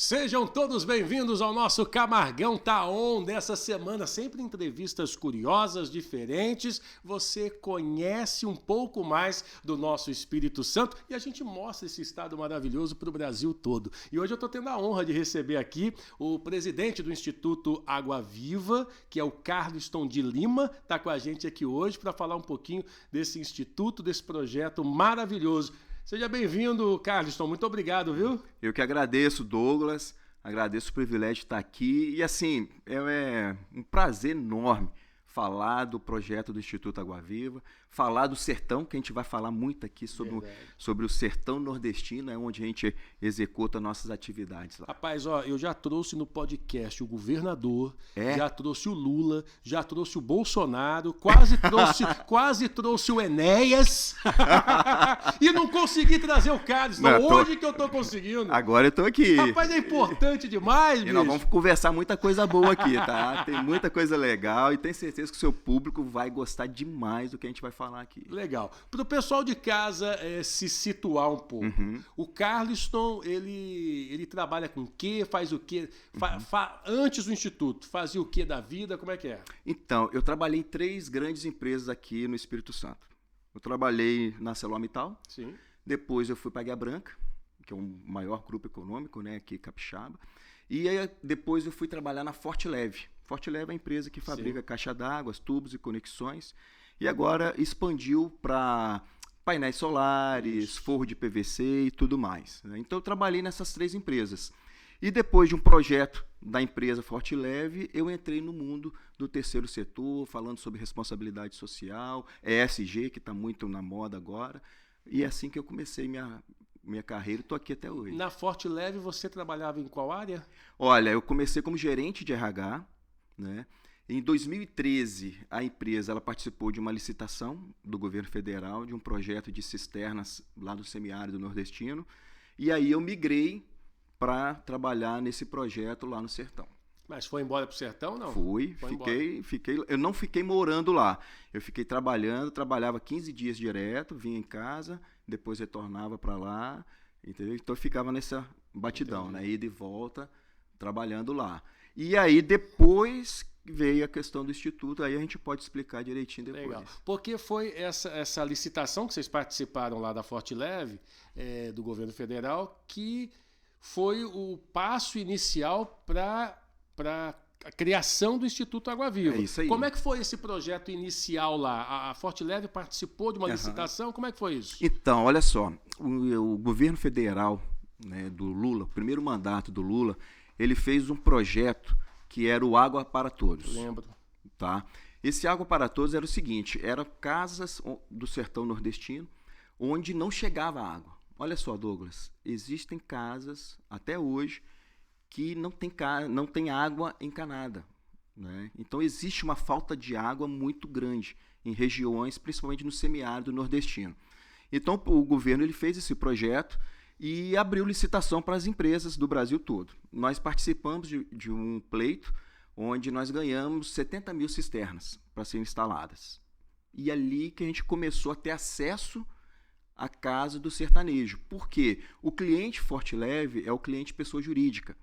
Sejam todos bem-vindos ao nosso Camargão Tá On dessa semana, sempre entrevistas curiosas, diferentes. Você conhece um pouco mais do nosso Espírito Santo e a gente mostra esse estado maravilhoso para o Brasil todo. E hoje eu estou tendo a honra de receber aqui o presidente do Instituto Água Viva, que é o Carliston de Lima, está com a gente aqui hoje para falar um pouquinho desse instituto, desse projeto maravilhoso. Seja bem-vindo, Carliston. Muito obrigado, viu? Eu que agradeço, Douglas. Agradeço o privilégio de estar aqui. E, assim, é um prazer enorme falar do projeto do Instituto Água Viva, falar do sertão, que a gente vai falar muito aqui sobre o sertão nordestino, é onde a gente executa nossas atividades lá. Rapaz, ó, eu já trouxe no podcast o governador, já trouxe o Lula, já trouxe o Bolsonaro, quase trouxe o Enéas e não consegui trazer o Carliston. Hoje que eu tô conseguindo. Agora eu tô aqui. Rapaz, é importante demais, bicho. E nós vamos conversar muita coisa boa aqui, tá? Tem muita coisa legal e tenho certeza que o seu público vai gostar demais do que a gente vai falar aqui. Legal. Para o pessoal de casa se situar um pouco, o Carliston, ele trabalha com o quê? Faz o quê? Antes do Instituto, fazia o quê da vida? Como é que é? Então, eu trabalhei em 3 grandes empresas aqui no Espírito Santo. Eu trabalhei na ArcelorMittal. Sim. Depois eu fui para a Guia Branca, que é o maior grupo econômico, né, aqui em Capixaba. E aí, depois eu fui trabalhar na Forte Leve. Forte Leve é a empresa que fabrica caixa d'água, tubos e conexões. E agora expandiu para painéis solares, forro de PVC e tudo mais, né? Então eu trabalhei nessas 3 empresas. E depois de um projeto da empresa Forte Leve, eu entrei no mundo do terceiro setor, falando sobre responsabilidade social, ESG, que está muito na moda agora. E é assim que eu comecei minha carreira e estou aqui até hoje. Na Forte Leve você trabalhava em qual área? Olha, eu comecei como gerente de RH, né? Em 2013, a empresa ela participou de uma licitação do governo federal, de um projeto de cisternas lá do semiárido nordestino, e aí eu migrei para trabalhar nesse projeto lá no sertão. Mas foi embora para o sertão, não? Fiquei, eu não fiquei morando lá, eu fiquei trabalhava 15 dias direto, vinha em casa, depois retornava para lá, entendeu? Então eu ficava nessa batidão, né? Ida e volta, trabalhando lá. E aí depois veio a questão do Instituto, aí a gente pode explicar direitinho depois. Legal. Porque foi essa licitação que vocês participaram lá da Forte Leve, do governo federal, que foi o passo inicial para a criação do Instituto Água Viva. É isso aí. Como é que foi esse projeto inicial lá? A Forte Leve participou de uma licitação? Como é que foi isso? Então, olha só, o governo federal, né, do Lula, o primeiro mandato do Lula, ele fez um projeto que era o Água para Todos. Lembro. Tá? Esse Água para Todos era o seguinte, eram casas do sertão nordestino onde não chegava água. Olha só, Douglas, existem casas até hoje que não tem água encanada, né? Então existe uma falta de água muito grande em regiões, principalmente no semiárido nordestino. Então o governo ele fez esse projeto e abriu licitação para as empresas do Brasil todo. Nós participamos de um pleito onde nós ganhamos 70 mil cisternas para serem instaladas. E ali que a gente começou a ter acesso à casa do sertanejo. Por quê? O cliente Forte Leve é o cliente pessoa jurídica.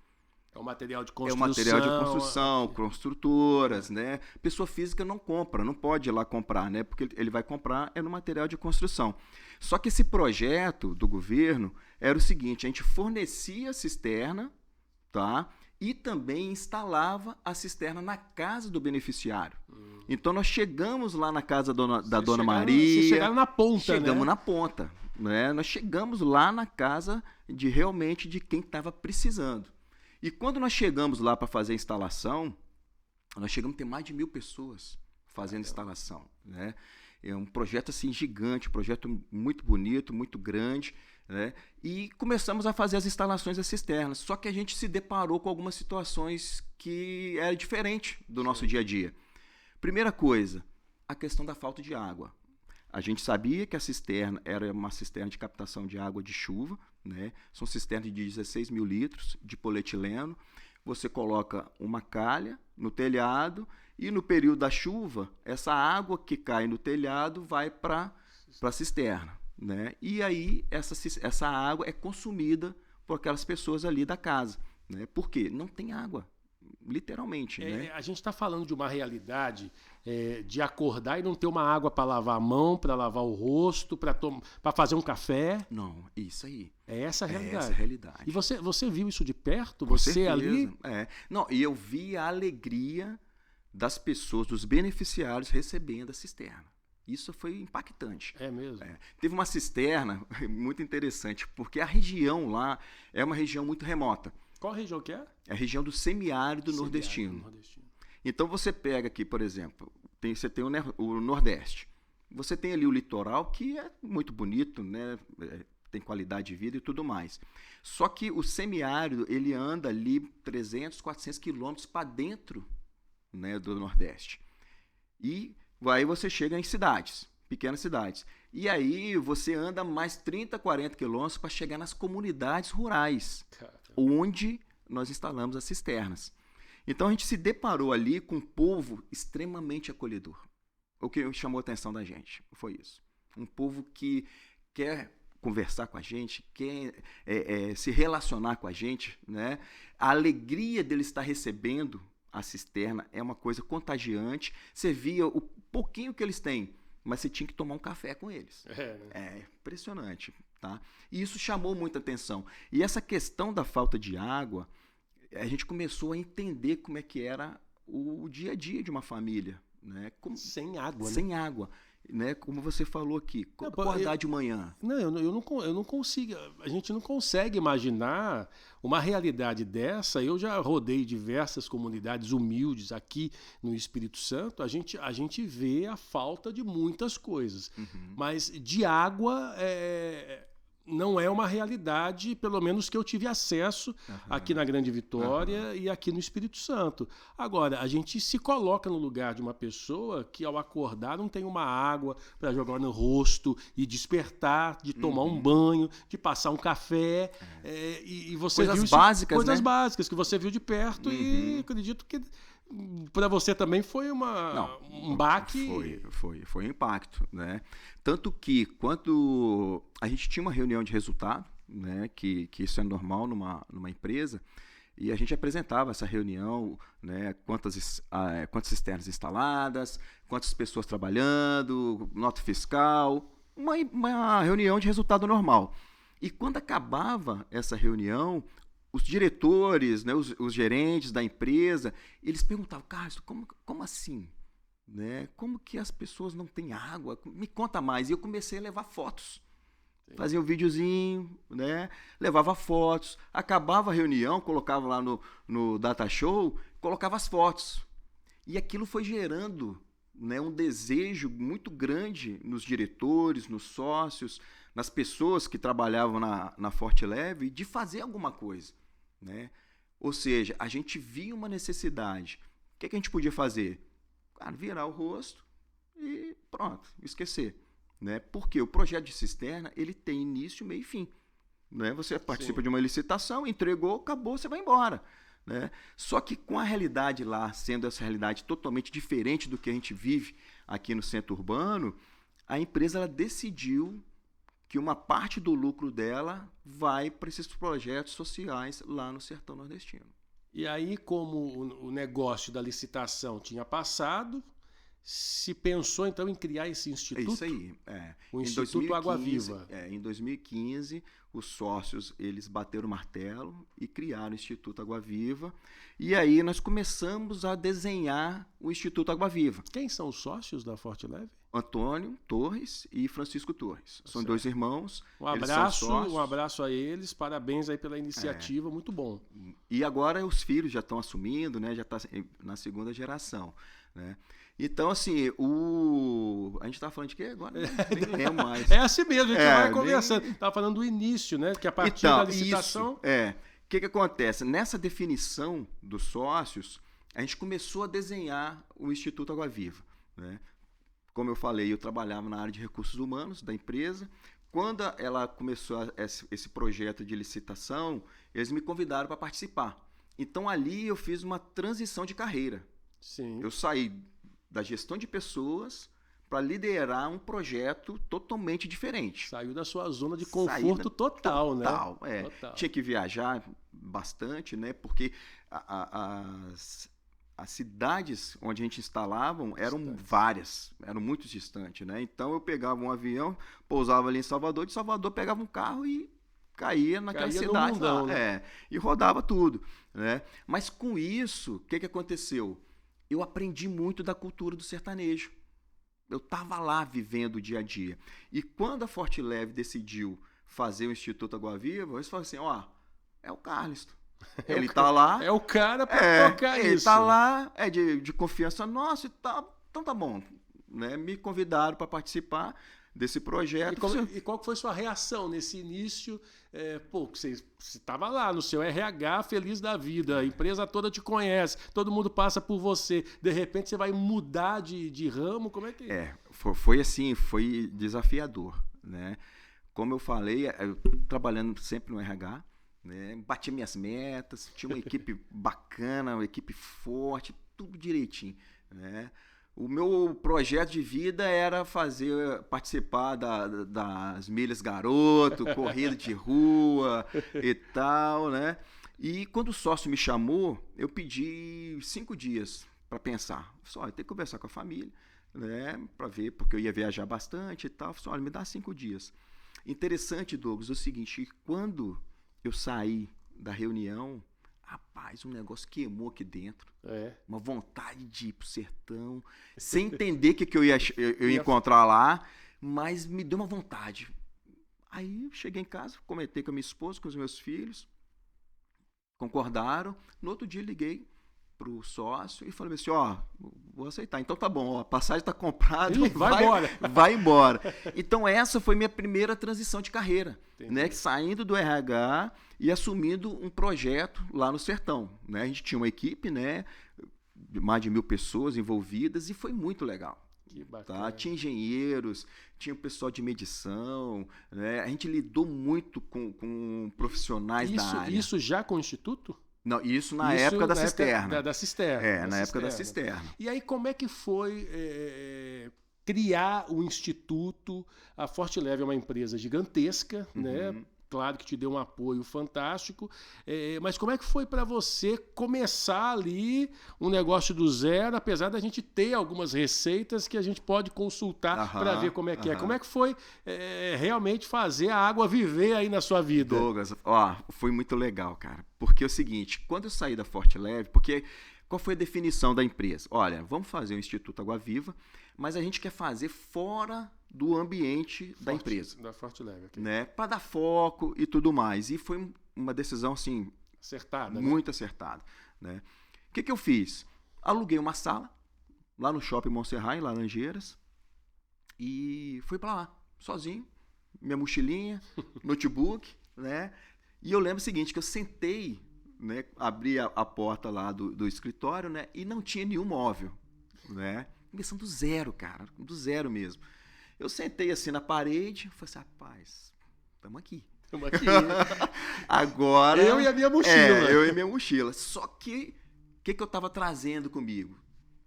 É um material de construção. É um material de construção, construtoras, né? Pessoa física não compra, não pode ir lá comprar, né? Porque ele vai comprar no material de construção. Só que esse projeto do governo era o seguinte, a gente fornecia a cisterna, tá? E também instalava a cisterna na casa do beneficiário. Então nós chegamos lá na casa da Dona Maria. Vocês chegaram na ponta, Chegamos na ponta, né? Nós chegamos lá na casa de quem estava precisando. E quando nós chegamos lá para fazer a instalação, nós chegamos a ter mais de 1.000 pessoas fazendo instalação, né? É um projeto assim gigante, um projeto muito bonito, muito grande, né? E começamos a fazer as instalações das cisternas. Só que a gente se deparou com algumas situações que eram diferentes do nosso dia a dia. Primeira coisa, a questão da falta de água. A gente sabia que a cisterna era uma cisterna de captação de água de chuva, né? São cisternas de 16 mil litros de polietileno. Você coloca uma calha no telhado e no período da chuva, essa água que cai no telhado vai para a cisterna, né? E aí essa água é consumida por aquelas pessoas ali da casa, né? Por quê? Não tem água, literalmente, né? A gente está falando de uma realidade de acordar e não ter uma água para lavar a mão, para lavar o rosto, para fazer um café. Não, isso aí. É essa a realidade. É essa a realidade. E você viu isso de perto? Com você certeza. ali? Não, e eu vi a alegria das pessoas, dos beneficiários recebendo a cisterna. Isso foi impactante. É mesmo? Teve uma cisterna muito interessante, porque a região lá é uma região muito remota. Qual região que é? É a região do semiárido nordestino. Então você pega aqui, por exemplo, você tem o Nordeste. Você tem ali o litoral, que é muito bonito, né? Tem qualidade de vida e tudo mais. Só que o semiárido, ele anda ali 300, 400 quilômetros para dentro, né, do Nordeste. E aí você chega em cidades, pequenas cidades. E aí você anda mais 30, 40 quilômetros para chegar nas comunidades rurais, onde nós instalamos as cisternas. Então a gente se deparou ali com um povo extremamente acolhedor. O que chamou a atenção da gente foi isso. Um povo que quer conversar com a gente, quer se relacionar com a gente, né? A alegria dele estar recebendo a cisterna é uma coisa contagiante. Você via o pouquinho que eles têm, mas você tinha que tomar um café com eles. É impressionante, tá? E isso chamou muita atenção. E essa questão da falta de água, a gente começou a entender como é que era o dia a dia de uma família, né? Sem água, né? Sem água, né? Como você falou aqui, acordar de manhã. Eu não consigo, a gente não consegue imaginar uma realidade dessa. Eu já rodei diversas comunidades humildes aqui no Espírito Santo, a gente vê a falta de muitas coisas, mas de água não é uma realidade, pelo menos que eu tive acesso aqui na Grande Vitória e aqui no Espírito Santo. Agora, a gente se coloca no lugar de uma pessoa que ao acordar não tem uma água para jogar no rosto e despertar, de tomar um banho, de passar um café. E você coisas viu básicas, coisas né? básicas que você viu de perto e acredito que para você também foi um baque. Foi um impacto, né? Tanto que quando a gente tinha uma reunião de resultado, né, que isso é normal numa empresa, e a gente apresentava essa reunião, né, quantas cisternas instaladas, quantas pessoas trabalhando, nota fiscal, uma reunião de resultado normal. E quando acabava essa reunião, os diretores, né, os gerentes da empresa, eles perguntavam: Carlos, como assim? Né? Como que as pessoas não têm água? Me conta mais. E eu comecei a levar fotos. Sim. Fazia um videozinho, né? Levava fotos. Acabava a reunião, colocava lá no Data Show, colocava as fotos. E aquilo foi gerando, né, um desejo muito grande nos diretores, nos sócios, nas pessoas que trabalhavam na Forte Leve de fazer alguma coisa, né? Ou seja, a gente via uma necessidade. O que a gente podia fazer? Cara, virar o rosto e pronto, esquecer, né? Porque o projeto de cisterna, ele tem início, meio e fim, né? Você participa de uma licitação, entregou, acabou, você vai embora, né? Só que com a realidade lá, sendo essa realidade totalmente diferente do que a gente vive aqui no centro urbano, a empresa ela decidiu que uma parte do lucro dela vai para esses projetos sociais lá no sertão nordestino. E aí, como o negócio da licitação tinha passado, se pensou então em criar esse instituto? É isso aí. O Instituto Água Viva. Em 2015, os sócios eles bateram o martelo e criaram o Instituto Água Viva. E aí nós começamos a desenhar o Instituto Água Viva. Quem são os sócios da Forte Leve? Antônio Torres e Francisco Torres. São dois irmãos. Um abraço a eles, parabéns aí pela iniciativa, muito bom. E agora os filhos já estão assumindo, né? Já está na segunda geração, né? Então, assim, a gente estava falando de quê agora? Nem lembro mais. É assim mesmo, a gente vai conversando. Estava falando do início, né? Que a partir da licitação... O que acontece? Nessa definição dos sócios, a gente começou a desenhar o Instituto Água Viva, né? Como eu falei, eu trabalhava na área de recursos humanos da empresa. Quando ela começou esse projeto de licitação, eles me convidaram para participar. Então, ali eu fiz uma transição de carreira. Sim. Eu saí da gestão de pessoas para liderar um projeto totalmente diferente. Saiu da sua zona de conforto total, né? Total, é. Total. Tinha que viajar bastante, né? Porque as cidades onde a gente instalava eram várias, eram muito distantes, né? Então eu pegava um avião, pousava ali em Salvador, de Salvador pegava um carro e caía naquela cidade lá, né? E rodava tudo, né? Mas com isso, o que aconteceu? Eu aprendi muito da cultura do sertanejo. Eu estava lá vivendo o dia a dia. E quando a Forte Leve decidiu fazer o Instituto Água Viva, eles falaram assim, ó, é o Carlisto. Ele tá lá. É o cara para tocar isso. Ele tá lá, é de confiança nossa e tal. Então tá bom. Né? Me convidaram para participar desse projeto. E qual foi sua reação nesse início? Você estava lá no seu RH, feliz da vida, a empresa toda te conhece, todo mundo passa por você. De repente você vai mudar de ramo, como é que é? Foi assim, foi desafiador, né? Como eu falei, eu trabalhando sempre no RH, né? Bati minhas metas, tinha uma equipe bacana, uma equipe forte, tudo direitinho, né? O meu projeto de vida era participar das milhas garoto, corrida de rua e tal, né? E quando o sócio me chamou, eu pedi 5 dias para pensar. Só, eu tenho que conversar com a família, né? Para ver, porque eu ia viajar bastante e tal. Falei, olha, me dá 5 dias. Interessante, Douglas, é o seguinte, quando eu saí da reunião, rapaz, um negócio queimou aqui dentro. Uma vontade de ir pro sertão, sem entender o que eu ia encontrar lá, mas me deu uma vontade. Aí cheguei em casa, comentei com a minha esposa, com os meus filhos, concordaram. No outro dia liguei pro sócio e falei assim, vou aceitar. Então tá bom, a passagem tá comprada, vai embora. Então essa foi minha primeira transição de carreira, né? Saindo do RH e assumindo um projeto lá no sertão, né? A gente tinha uma equipe, né? Mais de 1.000 pessoas envolvidas e foi muito legal. Que bacana. Tá? Tinha engenheiros, tinha o pessoal de medição, né? A gente lidou muito com profissionais da área. Isso já com o Instituto? Não, isso na época da cisterna. Da cisterna. Na época da cisterna. E aí, como é que foi criar o Instituto? A Forte Leve é uma empresa gigantesca, né? Claro que te deu um apoio fantástico, mas como é que foi para você começar ali um negócio do zero, apesar da gente ter algumas receitas que a gente pode consultar para ver como é que é. Como é que foi realmente fazer a água viver aí na sua vida? Douglas, foi muito legal, cara. Porque é o seguinte, quando eu saí da Forte Leve, qual foi a definição da empresa? Olha, vamos fazer o Instituto Água Viva, mas a gente quer fazer fora do ambiente da empresa. Da Forte Leve. Okay. Né? Para dar foco e tudo mais. E foi uma decisão, assim, acertada, muito acertada. Né? O que eu fiz? Aluguei uma sala lá no Shopping Montserrat, em Laranjeiras, e fui para lá, sozinho, minha mochilinha, notebook, né? E eu lembro o seguinte, que eu sentei, né? Abri a porta lá do escritório, né? E não tinha nenhum móvel, né? Começando do zero, cara, do zero mesmo. Eu sentei assim na parede, falei assim, rapaz, estamos aqui. Agora... Eu e a minha mochila. Eu e minha mochila. Só que, o que eu estava trazendo comigo?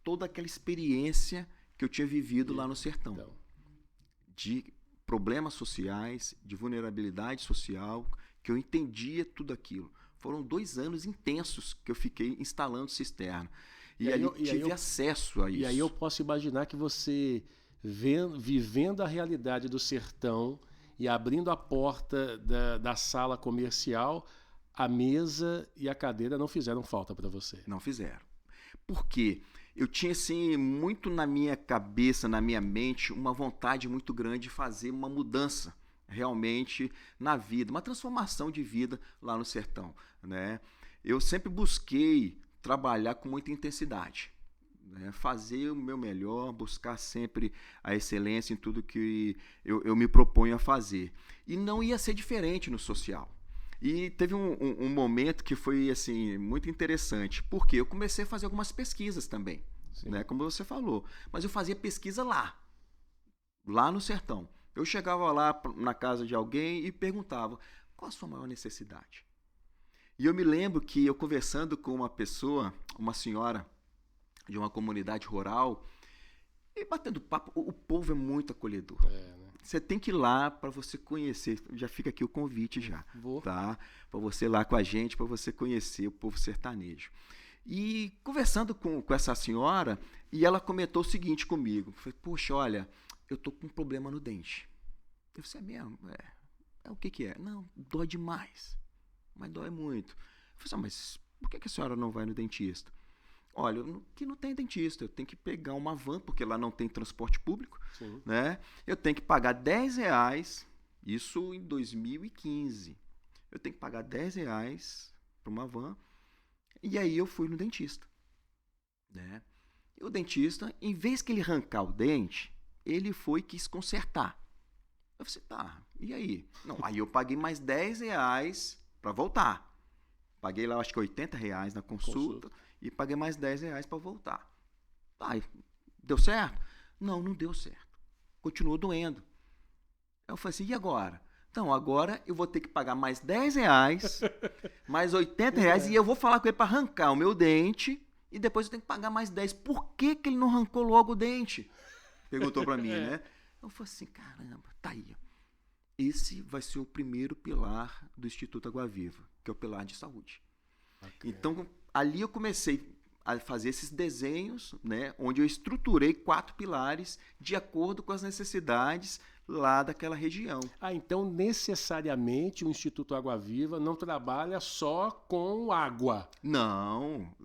Toda aquela experiência que eu tinha vivido lá no sertão. Então. De problemas sociais, de vulnerabilidade social, que eu entendia tudo aquilo. Foram 2 anos intensos que eu fiquei instalando cisterna. E ali tive acesso a isso. E aí eu posso imaginar que você... vivendo a realidade do sertão e abrindo a porta da sala comercial, a mesa e a cadeira não fizeram falta para você. Não fizeram. Por quê? Eu tinha assim, muito na minha cabeça, na minha mente, uma vontade muito grande de fazer uma mudança realmente na vida, uma transformação de vida lá no sertão, né? Eu sempre busquei trabalhar com muita intensidade. Fazer o meu melhor, buscar sempre a excelência em tudo que eu me proponho a fazer. E não ia ser diferente no social. E teve um momento que foi assim, muito interessante, porque eu comecei a fazer algumas pesquisas também, né, como você falou. Mas eu fazia pesquisa lá no sertão. Eu chegava lá na casa de alguém e perguntava, qual a sua maior necessidade? E eu me lembro que eu conversando com uma pessoa, uma senhora, de uma comunidade rural, E batendo papo, o povo é muito acolhedor. Né? Você tem que ir lá para você conhecer. Já fica aqui o convite já, Vou. tá? Para você ir lá com a gente, para você conhecer o povo sertanejo. E conversando com essa senhora, e ela comentou o seguinte comigo. Falei, poxa, olha, eu tô com um problema no dente. Eu falei, é mesmo? O que é? Não, dói demais. Mas dói muito. Eu falei, mas por que a senhora não vai no dentista? Olha, que não tem dentista, eu tenho que pegar uma van, porque lá não tem transporte público, Sim. né? Eu tenho que pagar R$10, isso em 2015. Eu tenho que pagar R$10 para uma van, e aí eu fui no dentista, né? E o dentista, em vez que ele arrancar o dente, ele foi e quis consertar. Eu falei, tá, e aí? Não, aí eu paguei mais R$10 para voltar. Paguei lá, acho que R$80 na consulta. E paguei mais R$10 para voltar. Aí, deu certo? Não deu certo. Continuou doendo. Eu falei assim, e agora? Então, agora eu vou ter que pagar mais R$10, mais R$80, e eu vou falar com ele para arrancar o meu dente, e depois eu tenho que pagar mais 10. Por que ele não arrancou logo o dente? Perguntou para mim, né? Eu falei assim, caramba, tá aí. Esse vai ser o primeiro pilar do Instituto Água Viva, que é o pilar de saúde. Okay. Então, ali eu comecei a fazer esses desenhos, né, onde eu estruturei 4 pilares de acordo com as necessidades lá daquela região. Então, necessariamente, o Instituto Água Viva não trabalha só com água. Não.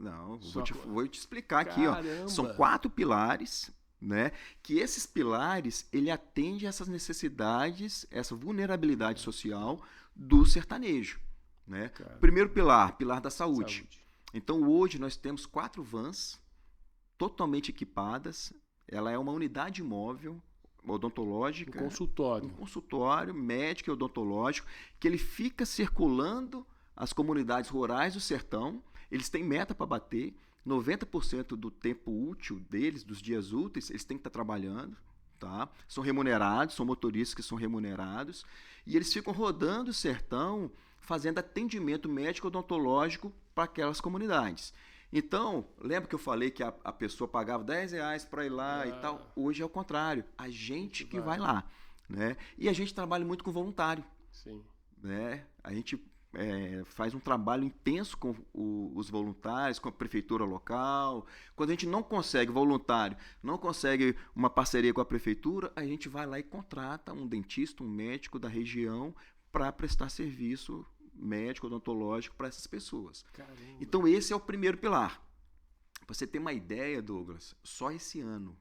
Vou te explicar aqui. Ó. São 4 pilares, né, que esses pilares, ele atende essas necessidades, essa vulnerabilidade social do sertanejo. Né? Primeiro pilar da saúde. Então, hoje nós temos 4 vans totalmente equipadas. Ela é uma unidade móvel odontológica. Um consultório médico e odontológico, que ele fica circulando as comunidades rurais do sertão. Eles têm meta para bater. 90% do tempo útil deles, dos dias úteis, eles têm que estar trabalhando. Tá? São remunerados, são motoristas que são remunerados. E eles ficam rodando o sertão, fazendo atendimento médico odontológico para aquelas comunidades. Então, lembra que eu falei que a pessoa pagava R$10 para ir lá e tal? Hoje é o contrário. A gente que vai lá. Né? E a gente trabalha muito com voluntário. Sim. Né? A gente faz um trabalho intenso com os voluntários, com a prefeitura local. Quando a gente não consegue voluntário, não consegue uma parceria com a prefeitura, a gente vai lá e contrata um dentista, um médico da região para prestar serviço médico, odontológico para essas pessoas. Caramba. Então, esse é o primeiro pilar. Para você ter uma ideia, Douglas, só esse ano,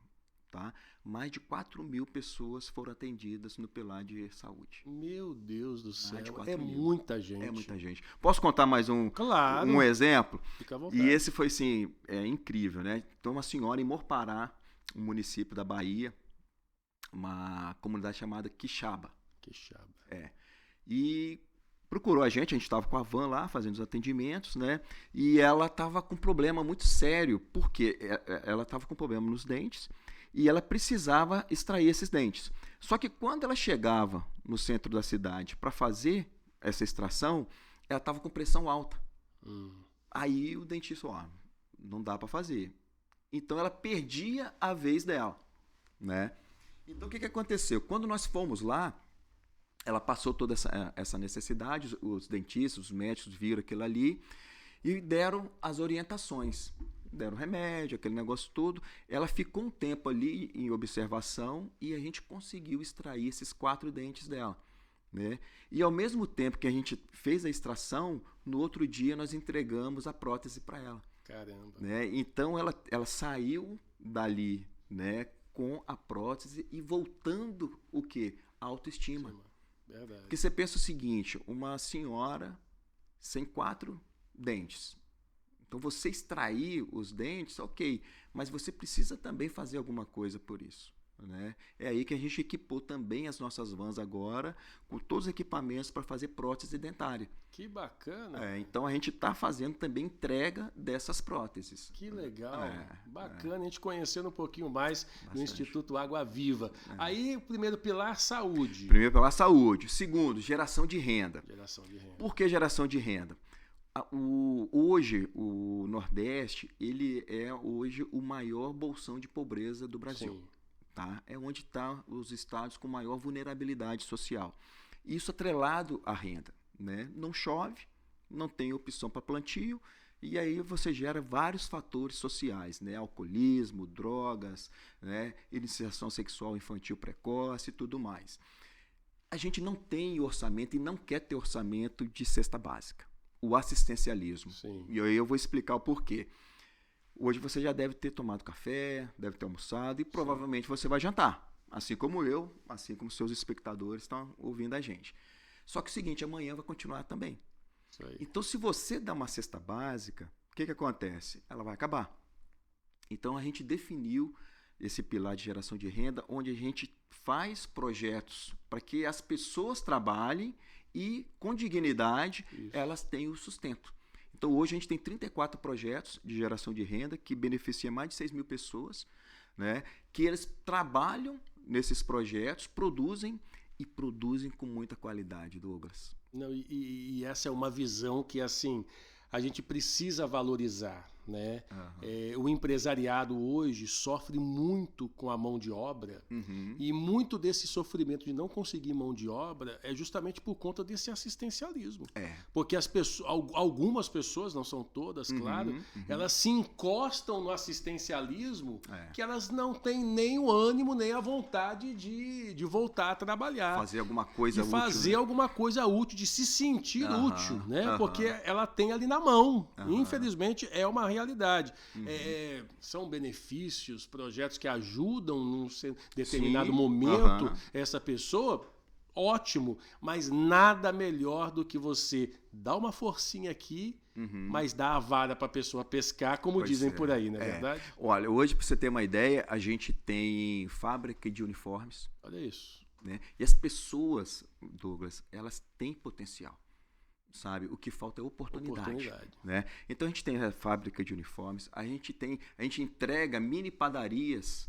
tá? Mais de 4.000 pessoas foram atendidas no pilar de saúde. Meu Deus do céu, muita gente. É muita gente. Posso contar mais um exemplo? Fica à vontade. E esse foi, assim, incrível, né? Então, uma senhora em Morpará, um município da Bahia, uma comunidade chamada Quixaba. E procurou a gente estava com a van lá, fazendo os atendimentos, né? E ela estava com um problema muito sério, porque ela estava com problema nos dentes e ela precisava extrair esses dentes. Só que quando ela chegava no centro da cidade para fazer essa extração, ela estava com pressão alta. Aí o dentista falou, não dá para fazer. Então ela perdia a vez dela, né? Então o que aconteceu? Quando nós fomos lá, ela passou toda essa necessidade, os dentistas, os médicos viram aquilo ali e deram as orientações. Deram remédio, aquele negócio todo. Ela ficou um tempo ali em observação e a gente conseguiu extrair esses 4 dentes dela. Né? E ao mesmo tempo que a gente fez a extração, no outro dia nós entregamos a prótese para ela. Caramba. Né? Então ela saiu dali, né, com a prótese e voltando o quê? A autoestima. Verdade. Porque você pensa o seguinte, uma senhora sem 4 dentes. Então, você extrair os dentes, ok, mas você precisa também fazer alguma coisa por isso. Né? É aí que a gente equipou também as nossas vans agora, com todos os equipamentos para fazer prótese dentária. Que bacana! Então, a gente está fazendo também entrega dessas próteses. Que legal! Bacana, a gente conhecendo um pouquinho mais do Instituto Água Viva. Aí, o primeiro pilar, saúde. Primeiro pilar, saúde. Segundo, geração de renda. Por que geração de renda? Hoje, o Nordeste, ele é hoje o maior bolsão de pobreza do Brasil. tá? É onde estão os estados com maior vulnerabilidade social. Isso atrelado à renda, né? Não chove, não tem opção para plantio, e aí você gera vários fatores sociais, né? Alcoolismo, drogas, né? Iniciação sexual infantil precoce e tudo mais. A gente não tem orçamento e não quer ter orçamento de cesta básica, o assistencialismo. Sim. E aí eu vou explicar o porquê. Hoje você já deve ter tomado café, deve ter almoçado e provavelmente você vai jantar, assim como eu, assim como seus espectadores estão ouvindo a gente. Só que é o seguinte, amanhã vai continuar também. Isso aí. Então, se você dá uma cesta básica, o que acontece? Ela vai acabar. Então, a gente definiu esse pilar de geração de renda, onde a gente faz projetos para que as pessoas trabalhem e, com dignidade, elas tenham o sustento. Então, hoje a gente tem 34 projetos de geração de renda que beneficiam mais de 6 mil pessoas, né? Que eles trabalham nesses projetos, produzem com muita qualidade, Douglas. Não, e essa é uma visão que, assim, a gente precisa valorizar, né? O empresariado hoje sofre muito com a mão de obra e muito desse sofrimento de não conseguir mão de obra é justamente por conta desse assistencialismo. Porque as pessoas, algumas pessoas, não são todas, claro, elas se encostam no assistencialismo que elas não têm nem o ânimo, nem a vontade de voltar a trabalhar. Fazer alguma coisa útil. Fazer alguma coisa útil, de se sentir útil, né? Porque ela tem ali na mão. Infelizmente, é uma realidade. São benefícios, projetos que ajudam num determinado momento essa pessoa, ótimo, mas nada melhor do que você dar uma forcinha aqui, mas dar a vara para a pessoa pescar, como dizem por aí, não é verdade? Olha, hoje, para você ter uma ideia, a gente tem fábrica de uniformes. Olha isso. Né? E as pessoas, Douglas, elas têm potencial. Sabe? O que falta é oportunidade. Né? Então a gente tem a fábrica de uniformes, a gente entrega mini padarias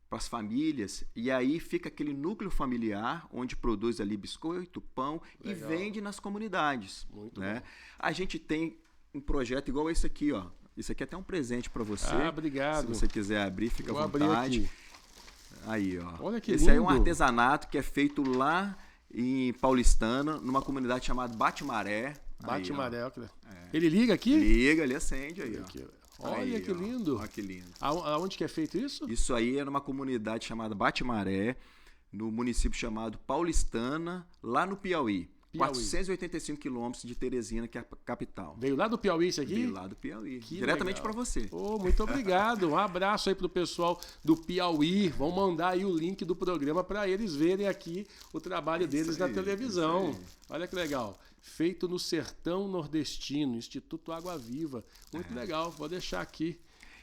para as famílias e aí fica aquele núcleo familiar onde produz ali biscoito, pão e vende nas comunidades. Muito né? bom. A gente tem um projeto igual esse aqui, ó. Isso aqui é até um presente para você. Obrigado. Se você quiser abrir, fica à vontade. Aí, ó. Olha que esse lindo. aí é um artesanato que é feito lá em Paulistana, numa comunidade chamada Bate-Maré. Bate-Maré. Ele liga aqui? Liga, ele acende aí. Aqui. Olha que lindo. Olha que lindo. Aonde que é feito isso? Isso aí é numa comunidade chamada Bate-Maré, no município chamado Paulistana, lá no Piauí. 485 quilômetros de Teresina, que é a capital. Veio lá do Piauí isso aqui? Veio lá do Piauí. Diretamente para você. Muito obrigado. Um abraço aí pro pessoal do Piauí. Vão mandar aí o link do programa para eles verem aqui o trabalho deles na televisão. Olha que legal. Feito no sertão nordestino, Instituto Água Viva. Muito legal. Vou deixar aqui.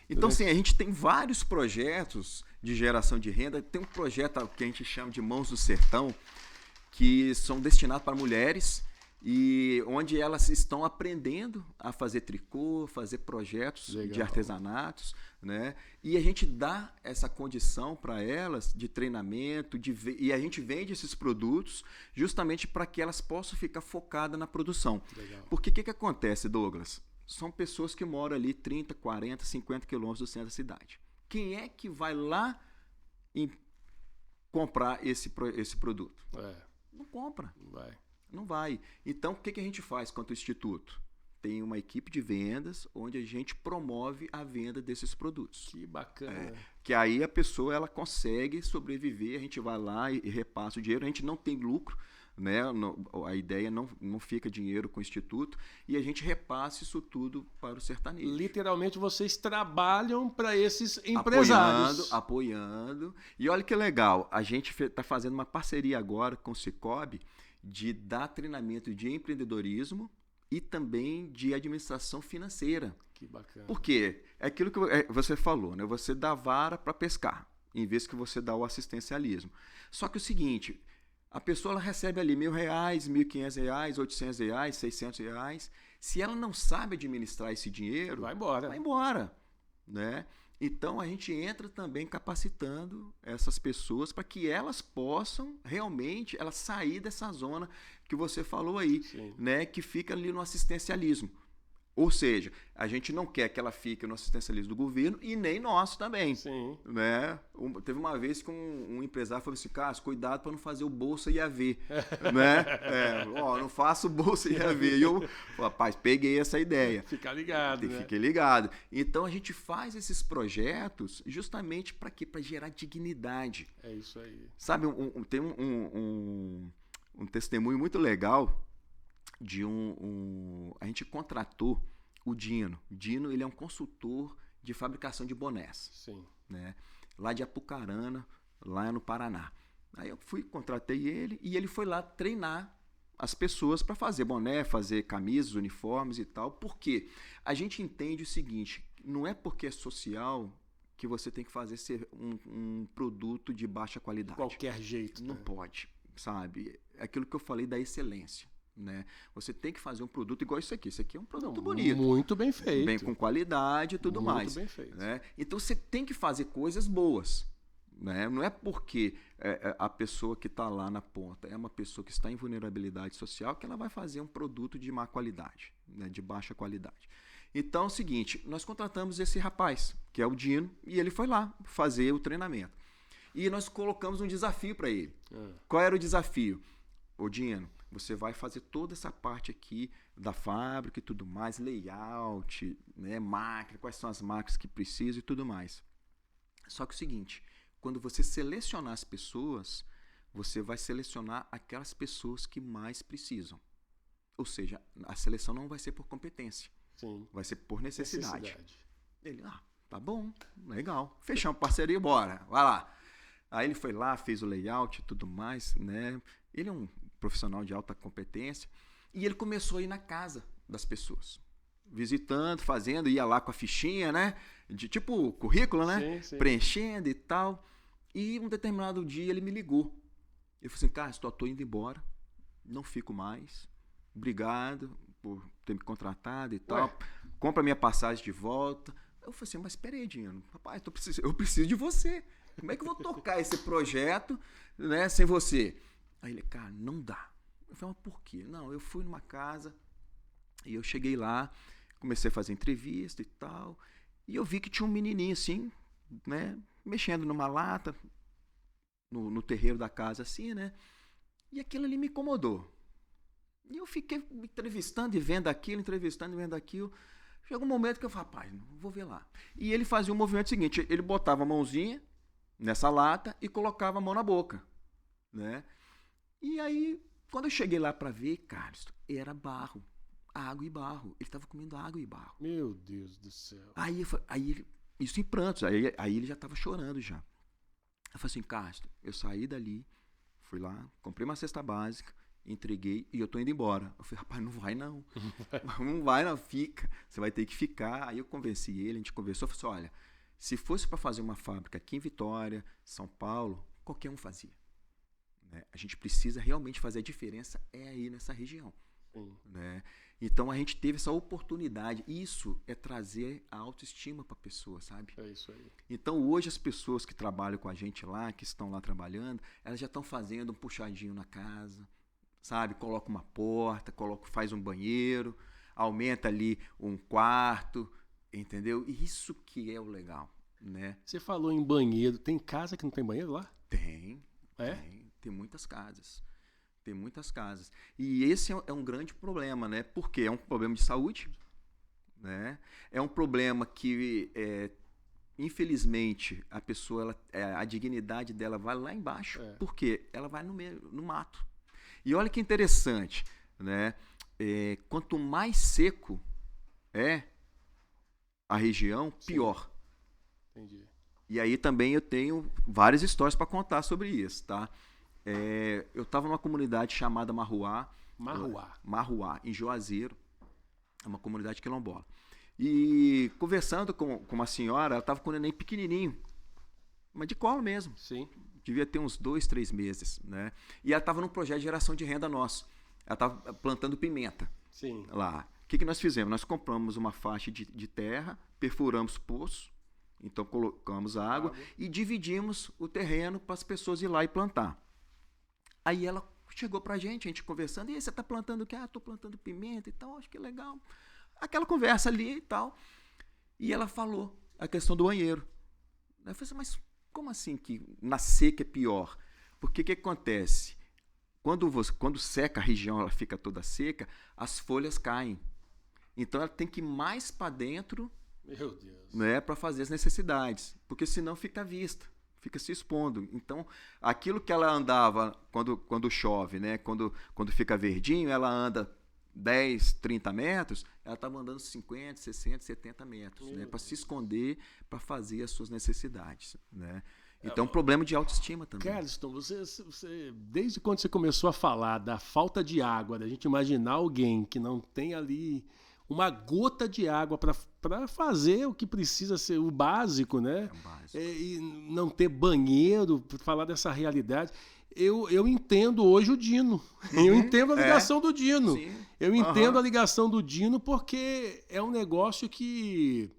Então, sim, a gente tem vários projetos de geração de renda. Tem um projeto que a gente chama de Mãos do Sertão, que são destinados para mulheres e onde elas estão aprendendo a fazer tricô, fazer projetos de artesanatos, né? E a gente dá essa condição para elas de treinamento, e a gente vende esses produtos justamente para que elas possam ficar focadas na produção. Porque o que acontece, Douglas? São pessoas que moram ali 30, 40, 50 quilômetros do centro da cidade. Quem é que vai lá comprar esse produto? Não compra. Não vai. Então, o que a gente faz quanto instituto? Tem uma equipe de vendas onde a gente promove a venda desses produtos. Que bacana. Que aí a pessoa ela consegue sobreviver, a gente vai lá e repassa o dinheiro, a gente não tem lucro, né? A ideia não fica dinheiro com o instituto e a gente repassa isso tudo para o sertanejo. Literalmente vocês trabalham para esses empresários. Apoiando. E olha que legal, a gente está fazendo uma parceria agora com o Sicoob de dar treinamento de empreendedorismo e também de administração financeira. Que bacana. Por quê? É aquilo que você falou, né? Você dá vara para pescar, em vez que você dá o assistencialismo. Só que é o seguinte, a pessoa ela recebe ali R$1.000, R$1.500, R$800, R$600. Se ela não sabe administrar esse dinheiro, vai embora. Né? Então, a gente entra também capacitando essas pessoas para que elas possam realmente sair dessa zona que você falou aí, né? Que fica ali no assistencialismo. Ou seja, a gente não quer que ela fique no assistencialismo do governo e nem nosso também. Sim. Né? Teve uma vez que um empresário falou assim, Cássio, cuidado para não fazer o Bolsa IAV. Né? Não faço o Bolsa IAV. E eu, rapaz, peguei essa ideia. Fica ligado, né? Fiquei ligado. Então a gente faz esses projetos justamente para quê? Para gerar dignidade. É isso aí. Sabe, tem um testemunho muito legal de a gente contratou o Dino. O Dino, ele é um consultor de fabricação de bonés. Sim. Né? Lá de Apucarana, lá no Paraná. Aí eu contratei ele e ele foi lá treinar as pessoas para fazer boné, fazer camisas, uniformes e tal. Porque a gente entende o seguinte, não é porque é social que você tem que fazer ser um produto de baixa qualidade. De qualquer jeito. Não pode, sabe? É aquilo que eu falei da excelência. Né? Você tem que fazer um produto igual isso aqui. Isso aqui é um produto bonito. Muito bem feito. Bem com qualidade e tudo muito mais. Muito bem feito. Né? Então você tem que fazer coisas boas. Né? Não é porque a pessoa que está lá na ponta é uma pessoa que está em vulnerabilidade social que ela vai fazer um produto de má qualidade, né? De baixa qualidade. Então é o seguinte, nós contratamos esse rapaz, que é o Dino, e ele foi lá fazer o treinamento. E nós colocamos um desafio para ele. Qual era o desafio? Ô Dino, você vai fazer toda essa parte aqui da fábrica e tudo mais, layout, né, máquina, quais são as máquinas que precisam e tudo mais. Só que é o seguinte, quando você selecionar as pessoas, você vai selecionar aquelas pessoas que mais precisam. Ou seja, a seleção não vai ser por competência, Sim. vai ser por necessidade. Ele, tá bom, legal, fechamos parceria, bora, vai lá. Aí ele foi lá, fez o layout e tudo mais, né? Ele é um profissional de alta competência e ele começou a ir na casa das pessoas, visitando, fazendo, ia lá com a fichinha, né? De tipo currículo, né? Sim. Preenchendo e tal. E um determinado dia ele me ligou. Ele falou assim, cara, estou indo embora, não fico mais. Obrigado por ter me contratado e tal. Compra minha passagem de volta. Eu falei assim, mas espera aí, Dino. Rapaz, eu preciso de você. Como é que eu vou tocar esse projeto, né, sem você? Aí ele, cara, não dá. Eu falei, mas por quê? Não, eu fui numa casa e eu cheguei lá, comecei a fazer entrevista e tal, e eu vi que tinha um menininho assim, né, mexendo numa lata, no terreiro da casa assim, né, e aquilo ali me incomodou. E eu fiquei me entrevistando e vendo aquilo, Chegou um momento que eu falei, rapaz, vou ver lá. E ele fazia um movimento seguinte, ele botava a mãozinha nessa lata e colocava a mão na boca, né? E aí, quando eu cheguei lá para ver, Carlos, era barro, água e barro. Ele estava comendo água e barro. Meu Deus do céu. Aí ele, isso em prantos, aí ele já estava chorando já. Eu falei assim, Carlos, eu saí dali, fui lá, comprei uma cesta básica, entreguei e eu tô indo embora. Eu falei, rapaz, não vai não. Não vai não, fica. Você vai ter que ficar. Aí eu convenci ele, a gente conversou, eu falei assim, olha, se fosse para fazer uma fábrica aqui em Vitória, São Paulo, qualquer um fazia. A gente precisa realmente fazer a diferença aí nessa região. Né? Então a gente teve essa oportunidade. Isso é trazer a autoestima para a pessoa, sabe? É isso aí. Então hoje as pessoas que trabalham com a gente lá, que estão lá trabalhando, elas já estão fazendo um puxadinho na casa, sabe? Coloca uma porta, faz um banheiro, aumenta ali um quarto, entendeu? Isso que é o legal, né? Você falou em banheiro. Tem casa que não tem banheiro lá? Tem. Tem muitas casas. Tem muitas casas. E esse é um grande problema, né? Porque é um problema de saúde, né? É um problema que, infelizmente, a pessoa, a dignidade dela vai lá embaixo. Porque ela vai no mato. E olha que interessante, né? Quanto mais seco é a região, pior. Entendi. E aí também eu tenho várias histórias para contar sobre isso, tá? Eu estava numa comunidade chamada Marruá, em Juazeiro, é uma comunidade quilombola. E conversando com uma senhora, ela estava com um neném pequenininho, mas de colo mesmo. Sim. Devia ter uns 2, 3 meses, né? E ela estava num projeto de geração de renda nosso. Ela estava plantando pimenta. Sim. Lá. O que nós fizemos? Nós compramos uma faixa de terra, perfuramos poço, então colocamos água e dividimos o terreno para as pessoas ir lá e plantar. Aí ela chegou pra gente, a gente conversando, e aí, você tá plantando o quê? Tô plantando pimenta e tal, acho que é legal. aquela conversa ali e tal. E ela falou a questão do banheiro. Eu falei assim, mas como assim que na seca é pior? Porque o que acontece? Quando seca a região, ela fica toda seca, as folhas caem. Então ela tem que ir mais para dentro, Meu Deus. né, para fazer as necessidades. Porque senão fica à vista, fica se expondo. Então, aquilo que ela andava quando chove, né, quando fica verdinho, ela anda 10, 30 metros, ela estava andando 50, 60, 70 metros, né, para se esconder, para fazer as suas necessidades, né? Então, problema de autoestima também. Carlston, você, desde quando você começou a falar da falta de água, da gente imaginar alguém que não tem ali uma gota de água para fazer o que precisa ser o básico, né? É o básico. E não ter banheiro, pra falar dessa realidade. Eu entendo hoje o Dino. Eu entendo a ligação do Dino. Sim. Eu entendo a ligação do Dino porque é um negócio que